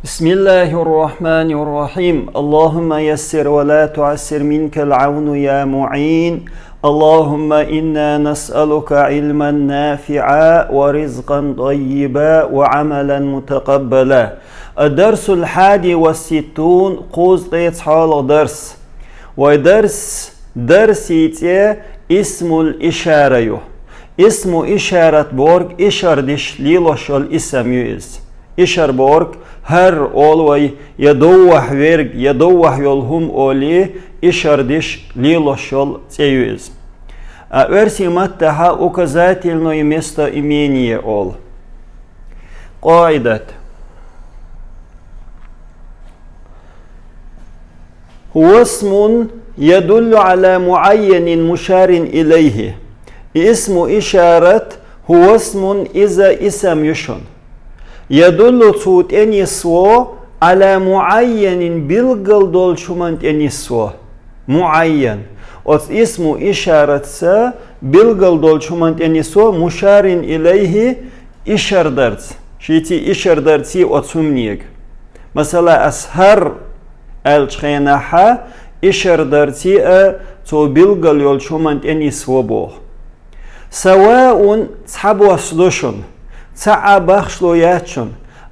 بسم الله الرحمن الرحيم اللهم يسر ولا تعسر منك العون يا معين اللهم إنا نسألك علما نافعا ورزقا طيبا وعملا متقبلا. الدرس 61 قوز حال درس ودرس اسم الإشارة اسم إشارة بورg إشاردش ليلوشل اسم يز إشار بورg her olvay yadovah verg yadovah yolhum oli ишардиш лилошол цеюз. Версия маттаха указательное местоимение ол. قاعدة هو اسم يدل على معين مشار إليه. اسم إشارة هو اسم إذا اسم يشن يدل صوت أنيسو على معين بالقل دول شمانت أنيسو معين اسم إشارة بالقل دول شمانت أنيسو مشار إليه إشار درس شيتي إشار درسي أتسمنيك مثلا أسهر الشخيناحة إشار درسي تو بالقل يول شمانت أنيسو بوه سواء تحبوا أصدوشن تعبخشلو ياتشن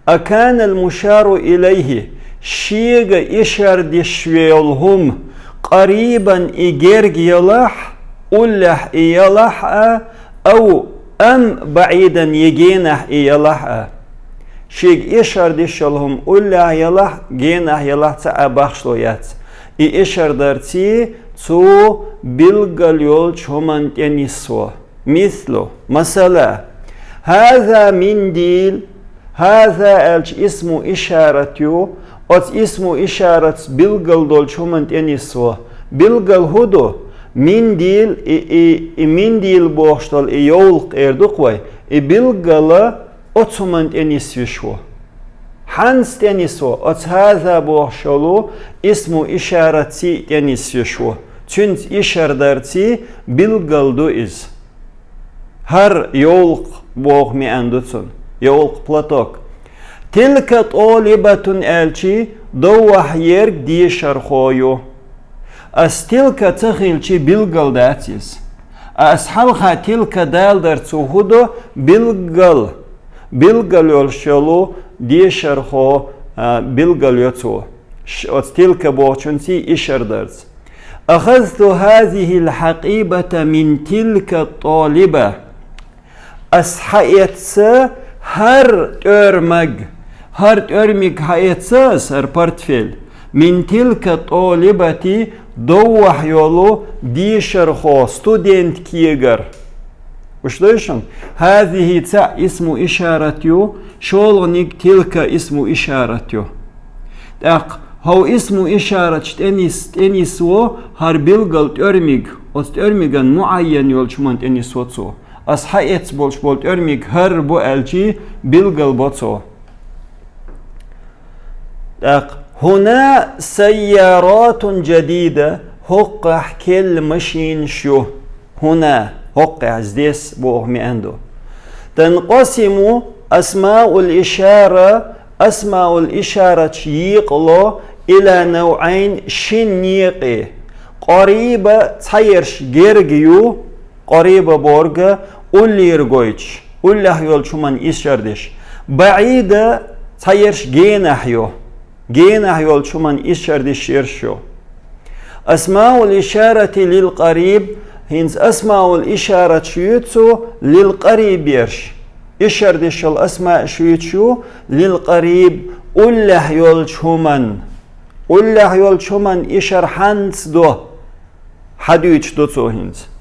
أكان المشار إليه شيغ إشار دشويلهم قريبا إجرج يلاح أولح يلاح أو أم بعيدا يجينح يلاح شيغ إشار دشلهم أولح يلاح جينح يلاح تعبخشلو يات إشار درتي تو بلغل شومان تنسو مثلو مثلا هذا منديل هذا اسم إشارة اسم إشارة بلغل دول شومنت أنيسوا بلغل هدو منديل بوشتل يولق اردقوي بلغل أتسومنت أنيسوا حنس تنسوا هذا بوشلو اسم إشارة تنسوا تنت إشارة بلغل دو إز هر يولق بوغ مي أندوتسون يولق بلاتوك تلك طالبة ألشي دوح يرق دي شرخويو أس تلك تخيلشي بلغل داتيز أس حلقة تلك دال درتسو هدو بلغل يولشلو دي شرخو بلغل يوتسو تلك بوغشنسي إشار درس أخذت هذه الحقيبة من تلك الطالبة أسحيتسا هر ترمج حيتسا سر بارتفيل من تلك الطالبة دوح يولو ديشرخو ستودنت كيغر وش ليشن هذه تا اسم إشارتيو شولنك تلك اسم إشارتيو داق هو اسم إشارة تنسو هر بلغل ترمج معين يولشمان تنسو تسو أصحيت بولت أرميك هر بو ألجي بلغل بوتسو هنا سيارات جديدة هقح كل مشين شو هنا هقح здесь بوغ مي أندو تنقسم أسماء الإشارة يقلو إلى نوعين شنيقي قريبة تحيرش جيرجيو قريبة بورغا أولي يرغويتش أولي يول شمان إشاردش بعيدة تايرش جينح يول شمان إشاردش يرشو أسماء الإشارة للقريب هنز أسماء الإشارة شيوتسو للقريب يرش إشاردش الأسماء شيوتشو للقريب أولي يول شمان إشار حنس دو حدويتش دوتسو هنز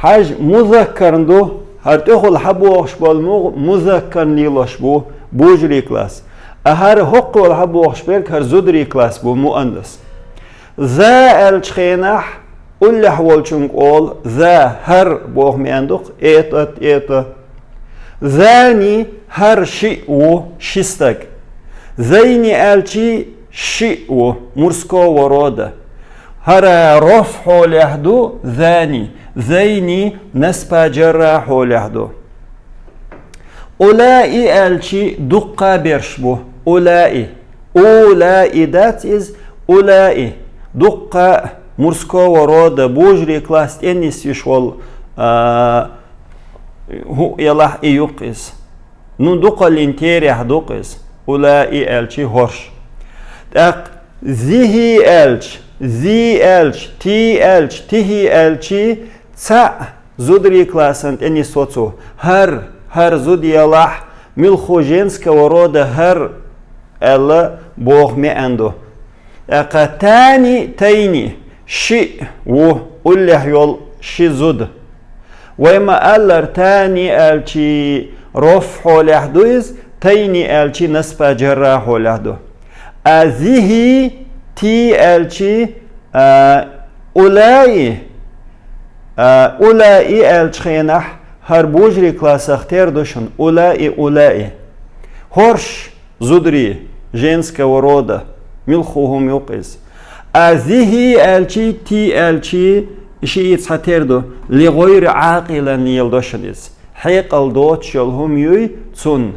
حاج مذكر دو هر تخل حبوخش بالمغ مذكر نيلوش بو بوجري كلاس هر حق والحبوخش بيرك هر زدري كلاس بو مؤنث ذا الشخينح أولح والشنق أول ذا هر بوخ ميندق إيتا ذاني هر شيء و شستك ذيني الشي شيء و مرسكو وروده هر رفح لحدو ذاني ذيني نسبة جراح لحدو أولئي ألشي دقة برشبو أولئي that is أولئي دقة مرسكو ورودا بوجري كلاس إنيس يشول هو يلاح يقيس نو دقة الانتيريح دقيس أولئي ألشي هرش ذي ألش ذي ألش تي ألش تهي ألشي تسع زودري كلاسنت إني صوتو هر زود يلاح ملخو جنسك ورودا هر ألا بوغ مي أندو تاني تيني شي و أولح يول شي زود وما ألر تاني ألشي رفحو لحدوز تيني ألشي نسبة جراحو لحدو أذيه تي ألشي أولئي ألشخينح هر بوجري كلاس اختير دوشن أولئي هرش زودري جنسك ورودا ملخوهم يقز أذيه ألشي تي ألشي شيء يتحتر دو لغير عاقلا يلدوشنز حيقل دوت شلهم يوي تون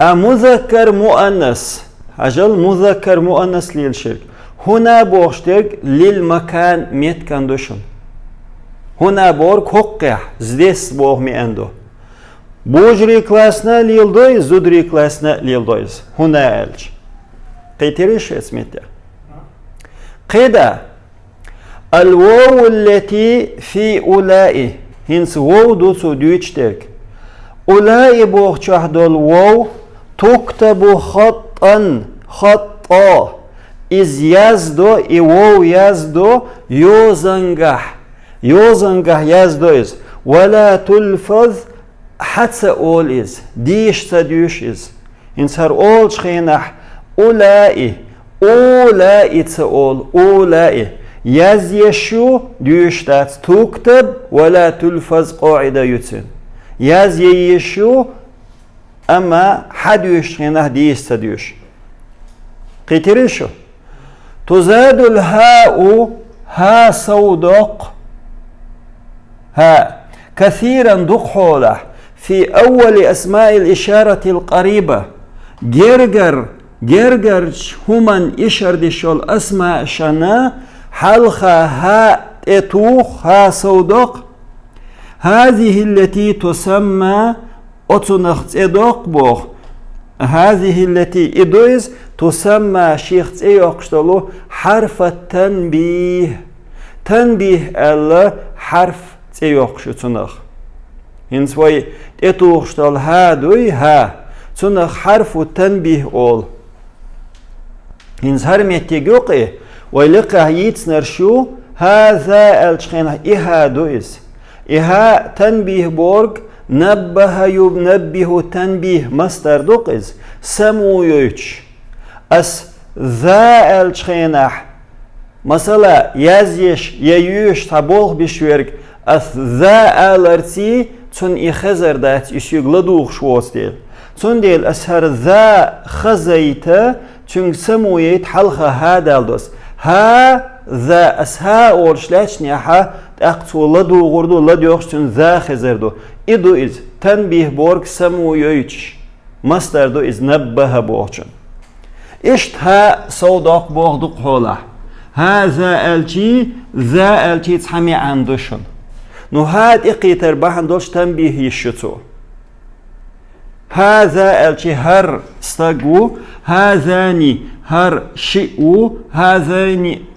مذكر مؤنث أجل مذكر مؤنث للشرك هنا بوشتك للمكان ميت كاندوشن هنا بورك حقه здесь بوغ مي اندو بوجري كلاسنا ليلدويز زودري كلاسنا ليلدويز هنا ألش قيتريش اسمته قيدا الواو التي في أولئي هنس واو دوتسو دويتشتك أولئي بوغ شهدو الواو تكتب خطا إز يزدو إيواو يزدو يوزنجح يزدو إز ولا تلفظ حتى أول إز ديش تديش إز إنسار أول شخينح أولئي تسأول أولئي يزيشو ديش تات تكتب ولا تلفظ قاعدة يتسن يزيشو أما حديش هنا ديش تديش قيتريشو تزاد الهاء ها صودق ها كثيرا دقحوله في أول أسماء الإشارة القريبة جرجر همان إشار ديشول أسماء شنا حلخة ها اتوخ ها صودق هذه التي تسمى أتنخت إدوق بوخ هذه التي إدويز تسمى شيخت إيوكشتلو حرف التنبيه تنبيه ألا حرف إيوكشتنخ هنس واي إتوخشتل هادوي ها تنخ حرف التنبيه أول هنس هرميت يقوقي ويلقى يتسنر شو هذا الشخين إهادويز إها تنبيه بورغ نبه ينبه تنبيه مصدر دوقز سمو يوش أس ذا الشخينح مثلا يزيش ييوش تبوغ بشورغ أس ذا الارتي تون إخزر دات يشيغلدوغ شوز ديل تون ديل أسهر ذا خزيته تون سمو يت حلقة هذا الدوس ها ذا أسها أورشلاتش نيحا أقصو لدو غردو لديوخش تون ذا خزردو إدو إز تنبيه بورك سمو يويتش مصدر دو إز نبه بوغشن إشت ها صودق بوغدق حوله هذا الجي ذا الجي تحمي عندوشن نو هاد إقيتر باحن دولش تنبيه يشتو هذا الجي هر استقو هذاني هر شئو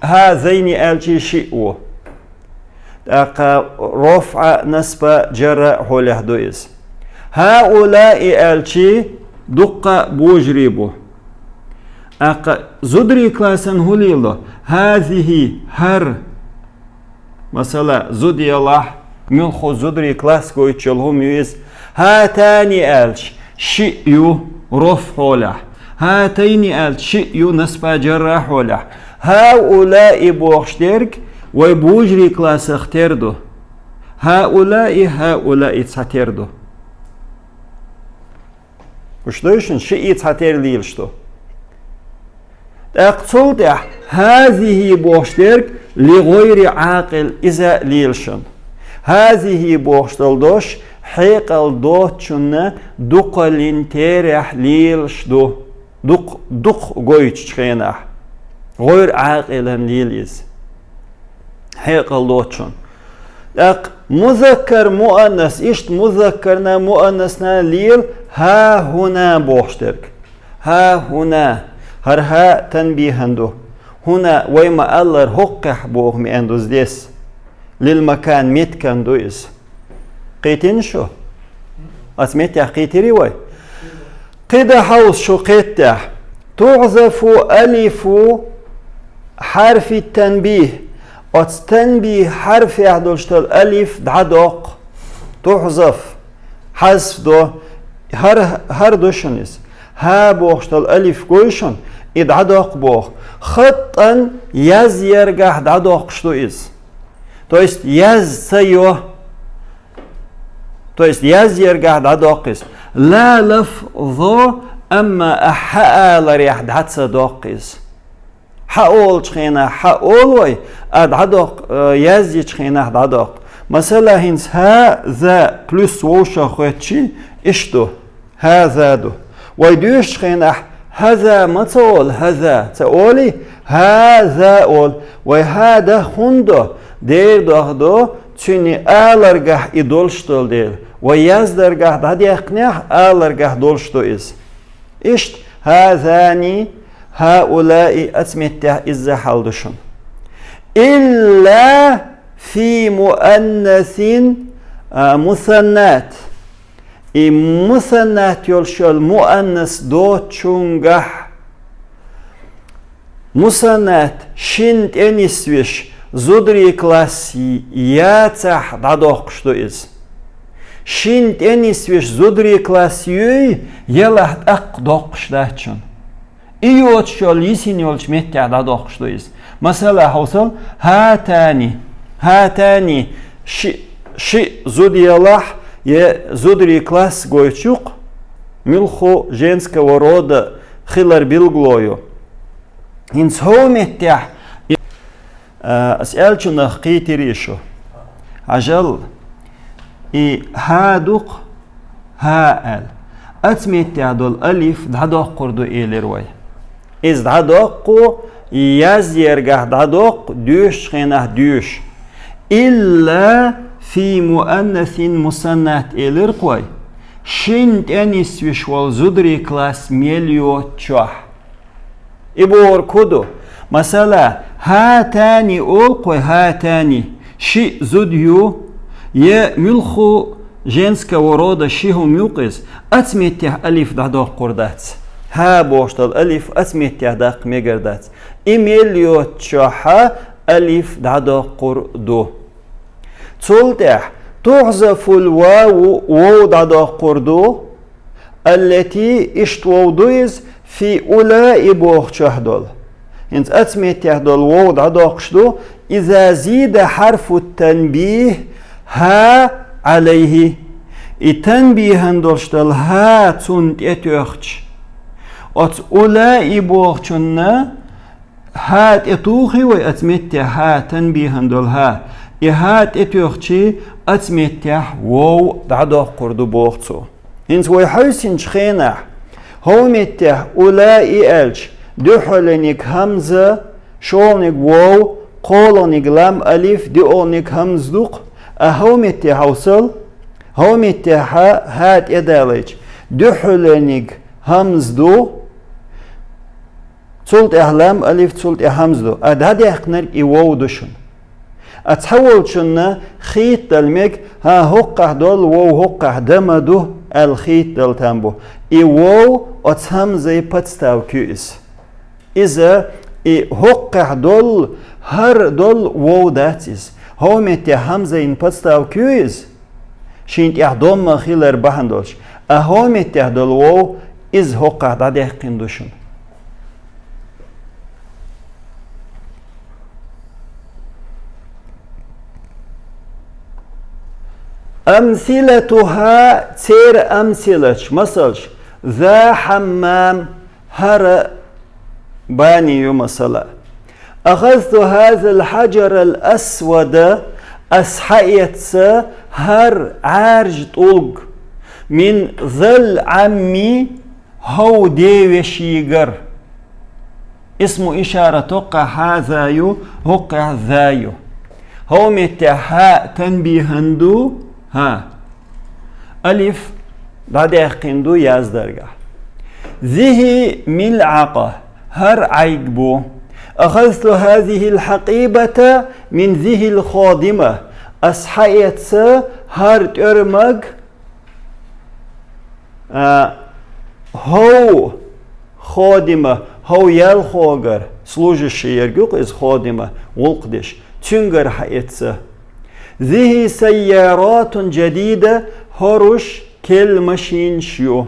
هذين الجي شئو رفع نسبة جرى حوله دويز هؤلاء الجي دقة بوجريبو زودري كلاسن هوليلو هذه هر مثلا زودي الله ملخو زودري كلاس كويتشلهم يوز هاتاني الج شئيو رفعوله هاتين الج شئيو نسبة جرى حوله هؤلاء بوغشترك ويبوجري كلاس اختردو هؤلاء تساتردو وش دوشن شئي تساتر ليلشتو اقصد هذه بوشترك لغير عاقل إذا ليلشن هذه بوشتل دوش حيقل دوت شنا دقلين تيرح ليلش دو دق قويتش خيناح غير عاقلا ليليز حيقل دوت شن لق مذكر مؤنث إشت مذكرنا مؤنثنا ليل ها هنا بوشترك ها هنا هر ها تنبيه عنده هنا ويما الله حقح بوغ مي عنده здесь للمكان ميت كان دويز قيتين شو أسميتها قيتري واي قيدا حوص شو قيتها تعزف ألف حرف التنبيه التنبيه حرف يعدلشتل ألف دعدق تحذف حذف دو هر دوشنيس ها بوغشتل ألف قويشن إدعدق بوغ خطا يز يرجح دعدق شتو إز تو است يز سيو تو است يز يرجح دعدق إز لا لفظو أما أحقا لريح دعد صدق إز حقول تخينا حقول وي أدعدق يزي تخينا أدعدق مثلا هنس هذا بلس ووشا خوتشي إشتو هذا دو ويدوش تخينا هذا ما تقول هذا تقولي هذا أول وهذا خندو دير دو تشيني آلرگه إدولشتول دير ويزدرگه دادي أقنيح آلرگه دولشتو إز إشت هذاني هؤلاء أسمته إذا حلدشون إلا في مؤنث مثنات مثنات يلشل مؤنث دو تشونجح مثنات شنت أنيسويش زودري كلاسي ياتح دادوق شتو إز شنت أنيسويش زودري كلاسي يلحت أقدوق شداتشون إيوت شول يسين يولش متى دادوق شتو إز مثلا حوصل هاتاني شي زود يلح زودري كلاس гойчук милху женского рода хилар билглою инс хометя اسالچунах قيتريشو عجل и هادوق هاال اتمتع دول الف دادوق قردو ايلروي از دادوق يزيرگه دادوق دوش خينه دوش إلا في مؤنث مسنات إلرقوي شنت أنيس وشوال زودري كلاس ميليو تشوح إبور كودو مثلا هاتاني أولقوي هاتاني شي زوديو يملخو женского рода شيهو ميوقز أتمتح ألف دادوق قردات ها بوشتال ألف أتمتح داق ميقردات إميليو تشوحا ألف دادوق قردو تولتح تحذف الواو دادوق قردو التي اشتوودويز في أولى بوغ تشهدول انت أتمتح دول واو دادوق شدو إذا زيد حرف التنبيه ها عليه التنبيه هندولشتل ها تونت اتوخش ات أولى بوغ تشنا هات اتوخي واتمتح ها تنبيه هندول ها هات اتوخشي اتمتح واو دادوق قردو بوغتو انت ويحوسين شخينح هو متح أولى ألش دحلنك همزة شولنك واو قولنك لام ألف دئونك همز دوق أهو متح وصل هو متح هات ادالج دحلنك همز دو تولت أهلام ألف تولت همز دو أدهدي أخنر إيواو دوشن أتحول شنا خيط دلمك ها هقه دول واو هقه دمدو الخيط دل تنبو إيواو أتهمزي بتستاو كيس إذا هقه دول هر دول واو داتيز هو متى همزة إن بتستاو كيس شينت يحضم مخيلر بهندولش أهو متى دول واو إز هقه دادي قندوشن أمثلتها تير أمثلة مثلا ذا حمام هر بانيو مثلا أخذت هذا الحجر الأسود أسحيت هر عرج طلق من ظل عمي هو ديوشيغر اسمه إشارة توقع هذا يو وقع ذايو هو متها تنبيه هندو ها ألف بعد يقندو يازدرقه ذه ملعقة هر عيقبو أخذت هذه الحقيبة من ذه الخادمة أسحيت هر ترمج هو خادمة هو يالخوغر служащий يرجوق إز خادمة والقدش تنجر حيتسه ذه سيارات جديدة هرش كل ماشين شيو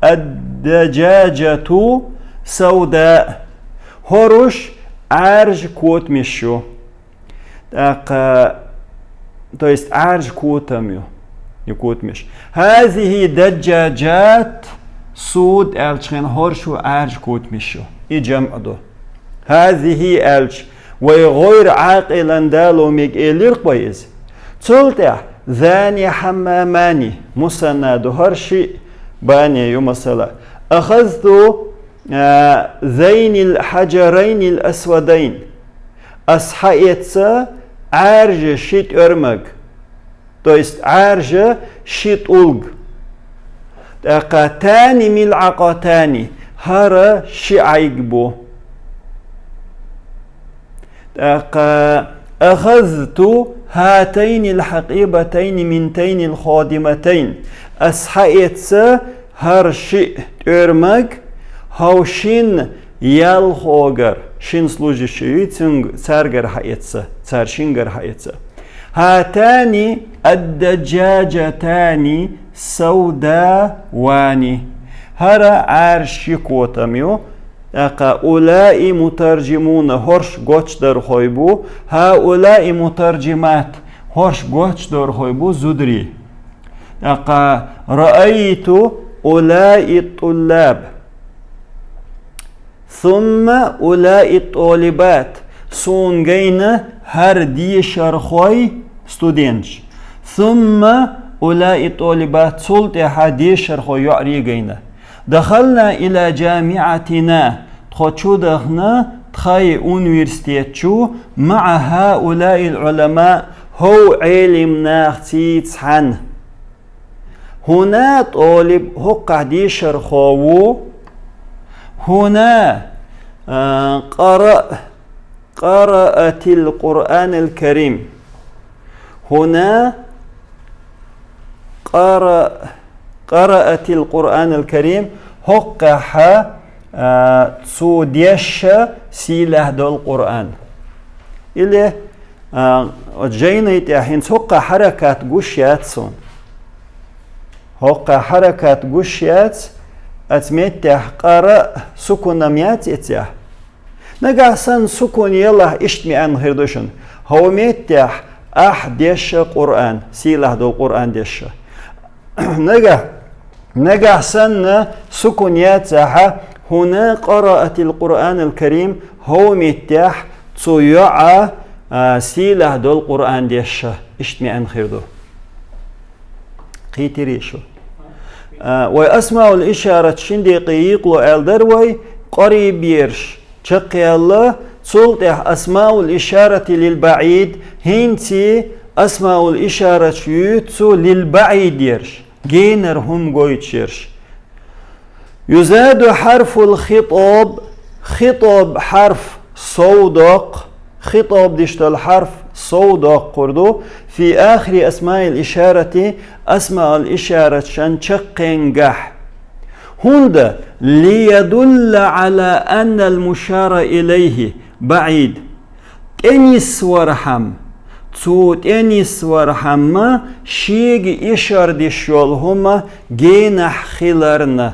الدجاجة سوداء هرش عرج كوت مشو تو есть عرج كوتميو يكوت مش هذه دجاجات سود الشين هرشو عرج كوت مشو يجمع دو هذه الش وغير عاقلا دالو ميك إليرق بايز تلتع ذاني حماماني مسند هرشي باني يوم مثلا أخذت ذين الحجرين الأسودين أصحيت عرج شيت أرمج то есть عرج شيت ألق تاني ملعقتان هر شعيقبو أخذت هاتين الحقيبتين من تين الخادمتين أسحيت هر شيء أرمج هاو شين يالخوغر شين служащий царгар حيتسا царшингар حيتسا هاتان الدجاجتان سوداوان هر عرشي كوتاميو هؤلاء مترجمون هرش گوچ در خويبو هؤلاء مترجمات هرش گوچ در خويبو زدري رأيت أولئك الطلاب ثم أولئك الطالبات سونجين هر دي شرخوي ستودنتش ثم أولئك الطالبات سلط هدي شرخوي يعريجين دخلنا إلى جامعتنا تخشو دخنا تخي أونيفرسيتشو مع هؤلاء العلماء هو علم ناختيت حن هنا طالب هو قاعد شرخوه هنا قرأت القرآن الكريم هنا قرأت القرآن الكريم هقح تسوديش سيله دو القرآن إلي جينا يتحين هقح حركات قشيات سون هقح حركات قشيات أتمتح قرأ سكونميات اتيح نقاسن سكون يلا اشتمي عن هردوشن هو متح ديش قرآن سيله دو القرآن ديش نقاسن سكونيات هنا قرأت القرآن الكريم هو متح تسويع سيله دو القرآن ديش اشتمي عن هردو قيتريشو وأسماء الإشارة شندقي يقلو الدروي قريب يرش شقي الله تلتح أسماء الإشارة للبعيد هنتي أسماء الإشارة يتسو للبعيد يرش جينر هم قويت يرش يزاد حرف الخطاب خطاب حرف صودق خطاب ديشت الحرف صودق قردو في آخر أسماء الإشارة أسماء الإشارة شان شقنجح هند ليدل على أن المشار إليه بعيد تنس ورحم تنس ورحم شيء إشار ديشول هما جينح خلرنا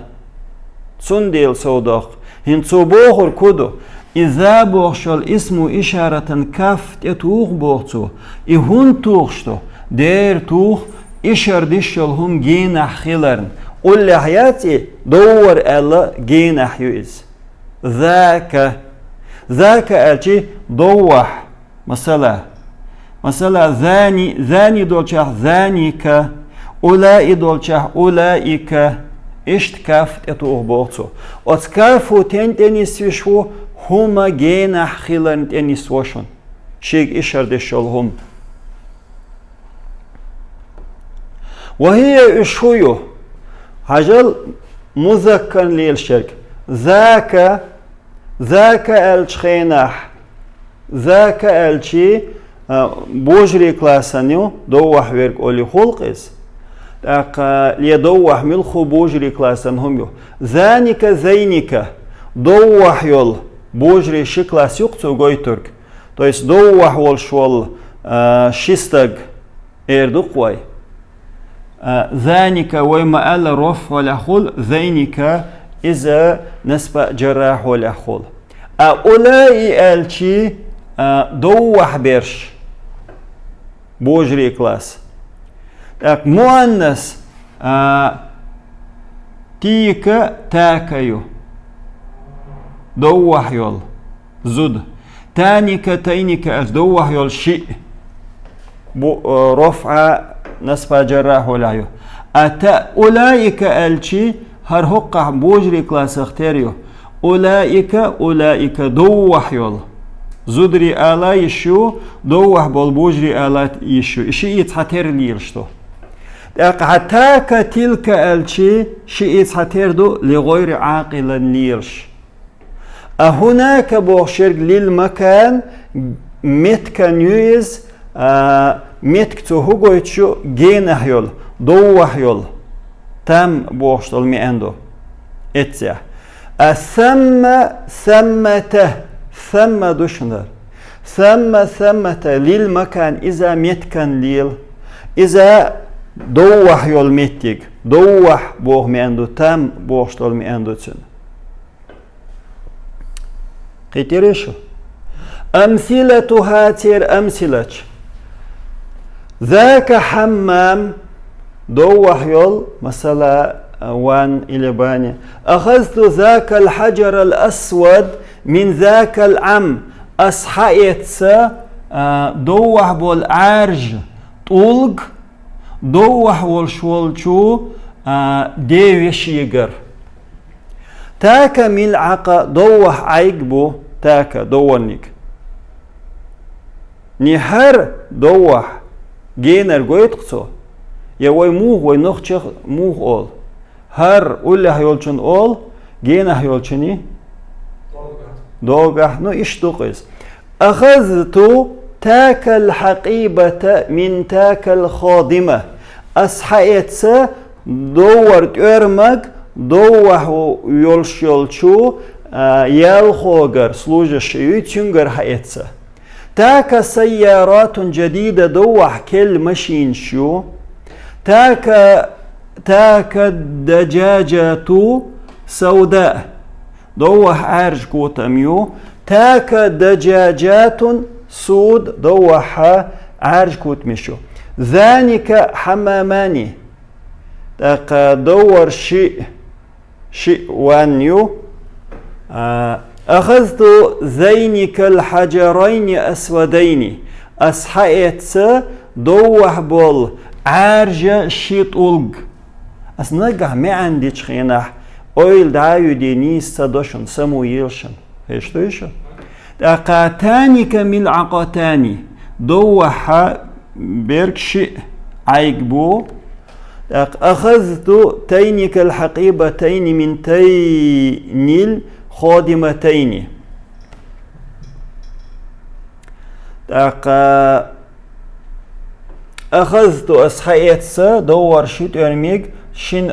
تنديل صودق هنتو بوخر كدو إذا بوخشل اسم إشارة كاف تتوخ بوخشو إهون توخشتو دير توخ إشار ديشل هم جينح خلرن قل حياتي دور ألا جينح يؤز ذاك ألشي دوح مثلا ذاني دولشاه ذانيك أولئي دولشاه أولئك إشت كافت أتوه بوغتو أتكافو تنتنس وشو هما جينح خلان تنس وشون شيك إشار دشالهم وهي إشويو هجل مذكر للشرك ذاك الشخينح ذاك الشي بوجري كلاسانيو دوح ويرك أولي خلقس ليدوح ملخو بوجري كلاسان يو ذانك زينك دوح يول بوجري شكلاس يقتو غويترك تو يس دوح والشوال شستق اردقوي ذانك ويما ألا رف ولا خل ذينك إذا نسبة جراح ولا خل أولئي ألشي دوح بيرش بوجري كلاس مؤنث تيك تاكيو دوح يول زد تانيك تينك دوح يول شيء رفع نسبة جراح ولا يو أتا أولئك ألشي هرهقع بوجري كلاس اختاريو أولئك دوح يول زدري آلا يشو دوح بالبوجري آلا يشو إشي يتحتر ليلشتو أقعتاك تلك ألشي شي يتحتر دو لغير عاقل ليلش هناك بوشرق للمكان متكن يوز متكتو هو يتشو جينه يول دوح يول تم بوشتل مياندو اتسع ثم دوشندر ثمة للمكان إذا متكن ليل إذا دوح يول متك دوح بوه مياندو تم بوشتل مياندو تسن قيتريشو أمثلة هاتير أمثلة ذاك حمام دوح يول مثلا وان إلى باني أخذت ذاك الحجر الأسود من ذاك العم أصحيت دوح بول عارج طولق دوح بول شولشو ديوش يجر تاك ملعقة دوح عيقبو تاك دورنيك نهر دوح جينر قويتقصو يوي موغ وينوخشخ موغ أول هر أولا هيولشن أول جينا هيولشني دوغح نو إيش دوقيس أخذت تاك الحقيبة من تاك الخادمة أصحيت دورت أرمك دوح يولشو يالخوغر سلوجش يتشنغر حيتسا تاك سيارات جديدة دوح كل ماشين شو تاك الدجاجة سوداء دوح عارج كوتاميو تاك دجاجات سود دوح عارج كوتمشو ذلك حماماني تاك دور شيء وانيو أخذت ذينك الحجرين أسودين أصحيت دوح بول عارجة شيط أولغ أسنقع ما عندي تشخينح أويل دعايو ديني استدوشن سمو يلشن هيش تويشو أقاتانك ملعقتاني دوح بيرك شيء عيقبو أخذت تينك الحقيبتين من تين الخادمتين أخذت أصحيت دور شيت أرميك شين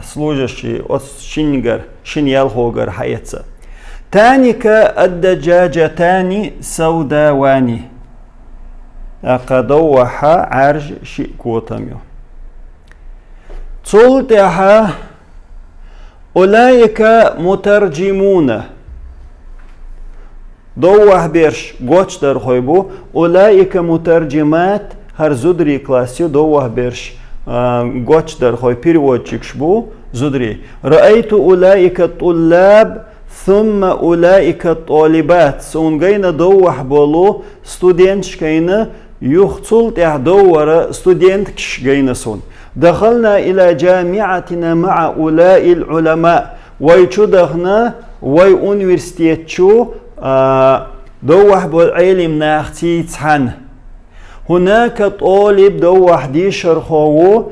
سلوجشي شينجر شين يالهوجر حيتس تانيك الدجاجتان سوداواني أقدوح عرج شيء كوتاميو تلتها أولئك مترجمون دوح بيرش قوش در خويبو أولئك مترجمات هر زدري كلاسيو دوح بيرش قوتش در خوي переводчик شبو زدري رأيت أولئك الطلاب ثم أولئك الطالبات سونغينا دوح بولو ستودنتش كينا يخصل دور ستودنت كش جينا سون دخلنا إلى جامعتنا مع أولئك العلماء ويشدخنا وي أونيفرسيتي شو دوح بالعلم ناختي تحن هناك طالب دوح ديشر خو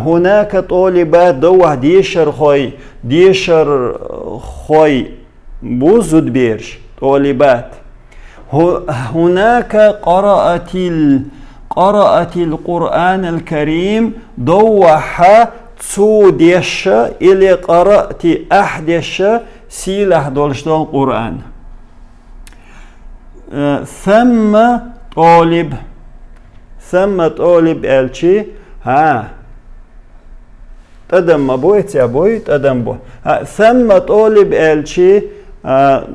هناك طالبات دوح ديشر خوي بوزد بيرش طالبات هناك قرأت القرآن الكريم دوح تسو ديش إلى قرأت أحدش سيلح دولش القرآن ثم طالب ألشي تدم ما بويت يا بوي تدم بو ثم طالب ألشي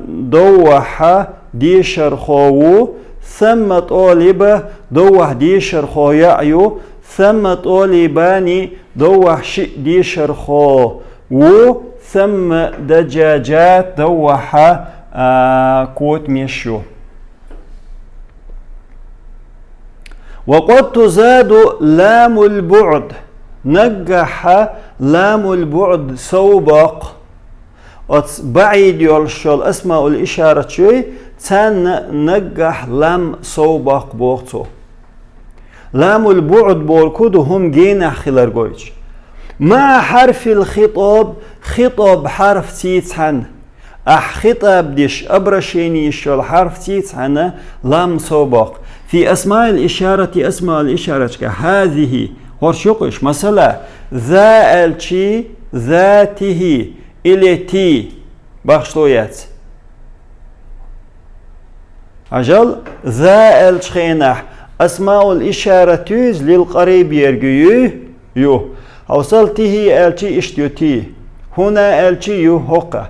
دوح ديشر خو ثم طالبة دوح ديشر خو يعيو ثم طالباني دوح شيء ديشر خو ثم دجاجات دوح كوت ميشو وقد تزاد لام البعد نجح لام البعد سوبق بعيد يلشل اسماء الإشارة شوي تن نجح لام سوبق بوقتو لام البعد بوركود هم جينا خلال جويش مع حرف الخطاب خطاب حرف تيتحن خطاب ديش أبرشيني يشل حرف تيتحن لام سوبق في أسماء الإشارة هذه هرشوقش مثلا ذا الشي ذاته إلى تي بخشلويات أجل ذا الشخينح أسماء الإشارة للقريب يرجو يو أوصلته الشي اشتيو تي هنا الشي يو هقة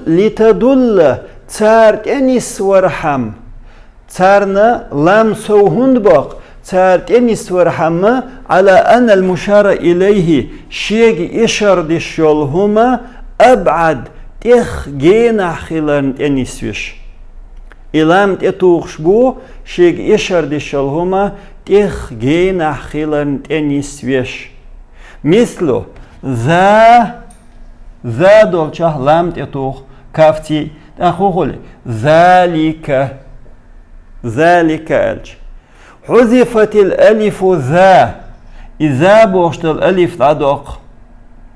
لتدل تارت أنيس ورحم تارنا لام سوهند باق تارت أنيس ورحم على أن المشار إليه شيء إشار ديشول هما أبعد تخ جينا خلان أنيس وش إلام تتوخش بو شيء إشار ديشول هما تخ جينا خلان أنيس وش مثله ذا دولشة لام تتوخ كافتي أخوه ذلك ألج حذفت الألف ذا إذا بوشت الألف تدق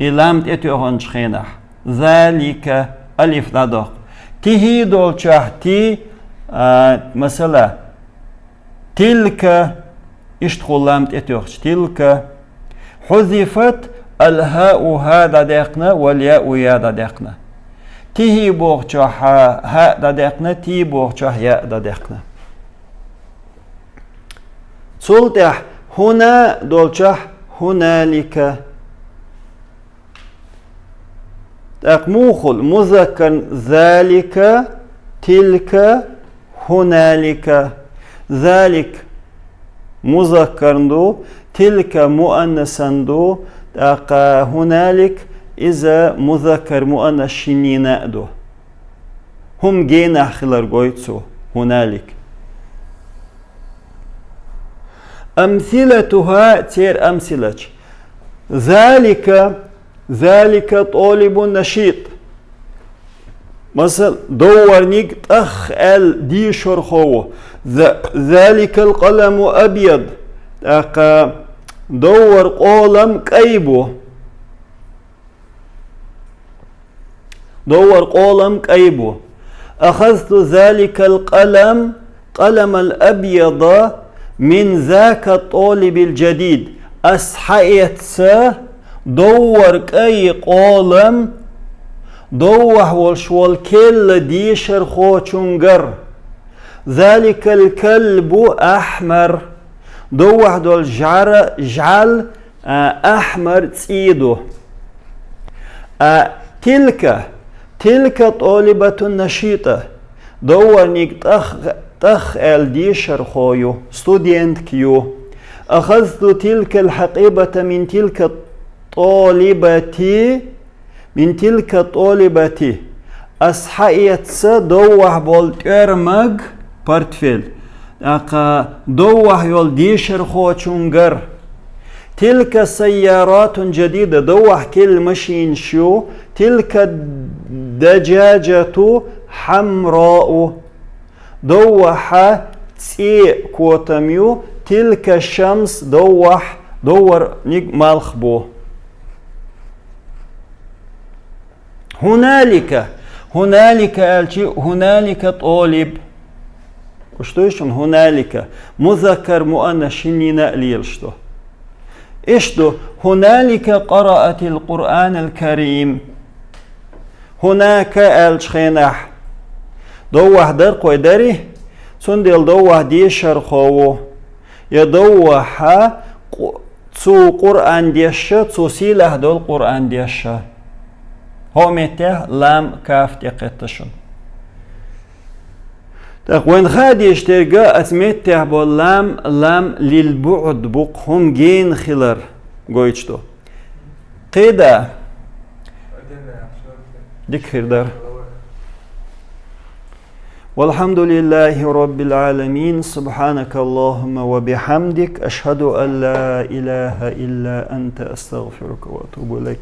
إلام تتوخن شخينح ذلك ألف تدق تهي دولشة تي مثلا تلك اشتخل لام تتوخش تلك حذفت الهاء هذا دقنا والياء يا دقنا تهي بوشة هاء دقنا تي بوشة ياء دقنا صلتح هنا دولشة هنالك تقموخل مذكر ذلك تلك هنالك ذلك مذكر دو تلك مؤنث دو هنالك إذا مذكر مؤنث شنين دو هم جينا خلال قويتسو هنالك أمثلتها تير أمثلة ذلك طالب نشيط مثلا دورنيك أخ ال دي شرخوه ذلك القلم أبيض دور قلم كيبو أخذت ذلك القلم الأبيض من ذاك الطالب الجديد أسحيت دور كي قلم دوح والشوال كل ديشر خوشنجر ذلك الكلب أحمر دوح دول جعل أحمر تسيدو تلك طالبة نشيطة دور نيك تخ ال ديشر خويو ستودينت كيو أخذت تلك الحقيبة من تلك الطالبة أصحيت دوح بولت إرمج بارتفيل أقا دوح يول ديشر خوشنجر تلك سيارات جديدة دوح كل مشين شو تلك الدجاجة حمراء دوح تسي كوتميو تلك الشمس دوح دور نيك مالخبو هنالك طالب وشتو يشون هنالك مذكر مؤنث شنينا قليل شتو اشتو هنالك قرأت القرآن الكريم هناك الشخينح دوح در قوي داري سندل دوح ديشر خوو يدوح تسو قرآن ديشة تسو سيله دول قرآن ديشة هو متى لام كاف تقتشن وين خاد يشترقى أتمتع باللام لام للبعد بق هم جين خلر قويتشتو قيدا ديك دار والحمد لله رب العالمين سبحانك اللهم وبحمدك أشهد أن لا إله إلا أنت أستغفرك وأتوب إليك